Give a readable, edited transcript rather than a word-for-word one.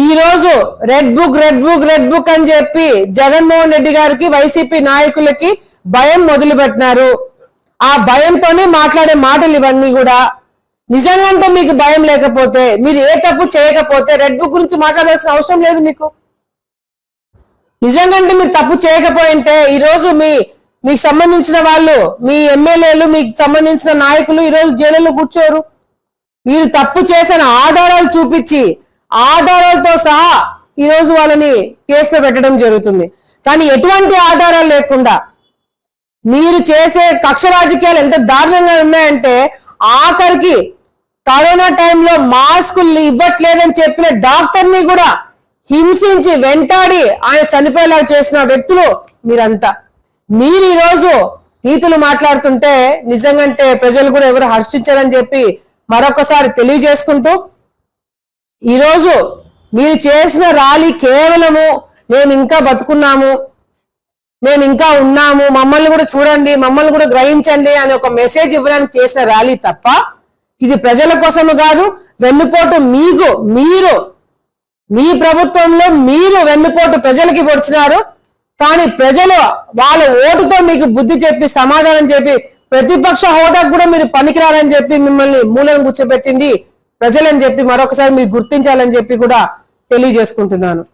ఈ రోజు red book అని చెప్పి జగన్మోహన్ రెడ్డి గారికి వైసీపీ నాయకులకి భయం మొదలుపెట్టినారు. ఆ భయంతోనే మాట్లాడే మాటలు ఇవన్నీ కూడా. నిజంగా మీకు భయం లేకపోతే, మీరు ఏ తప్పు చేయకపోతే రెడ్ బుక్ గురించి మాట్లాడాల్సిన అవసరం లేదు మీకు. నిజంగా మీరు తప్పు చేయకపోయింటే ఈ రోజు మీకు సంబంధించిన వాళ్ళు, మీ ఎమ్మెల్యేలు, మీకు సంబంధించిన నాయకులు ఈ రోజు జైలులో కూర్చోరు. మీరు తప్పు చేసిన ఆధారాలు చూపించి ఆధారాలతో సహా ఈ రోజు వాళ్ళని కేసులో పెట్టడం జరుగుతుంది. కానీ ఎటువంటి ఆధారాలు లేకుండా మీరు చేసే కక్ష రాజకీయాలు ఎంత దారుణంగా ఉన్నాయంటే, ఆఖరికి కరోనా టైంలో మాస్కులు ఇవ్వట్లేదని చెప్పిన డాక్టర్ని కూడా హింసించి వెంటాడి ఆయన చనిపోయేలా చేసిన వ్యక్తులు మీరంతా. మీరు ఈరోజు నీతులు మాట్లాడుతుంటే నిజంగా ప్రజలు కూడా ఎవరు హర్షించారని చెప్పి మరొకసారి తెలియజేసుకుంటూ, ఈరోజు మీరు చేసిన ర్యాలీ కేవలము మేము ఇంకా బతుకున్నాము, మేము ఇంకా ఉన్నాము, మమ్మల్ని కూడా చూడండి, మమ్మల్ని కూడా గ్రహించండి అని ఒక మెసేజ్ ఇవ్వడానికి చేసిన ర్యాలీ తప్ప ఇది ప్రజల కోసము కాదు. వెన్నుపోటు మీరు మీ ప్రభుత్వంలో మీరు వెన్నుపోటు ప్రజలకి పొడిచినారు. కానీ ప్రజలు వాళ్ళ ఓటుతో మీకు బుద్ధి చెప్పి సమాధానం చెప్పి ప్రతిపక్ష హోదాకు కూడా మీరు పనికిరారని చెప్పి మిమ్మల్ని మూలను కూర్చోబెట్టింది ప్రజలని చెప్పి మరొకసారి మీరు గుర్తించాలని చెప్పి కూడా తెలియజేసుకుంటున్నాను.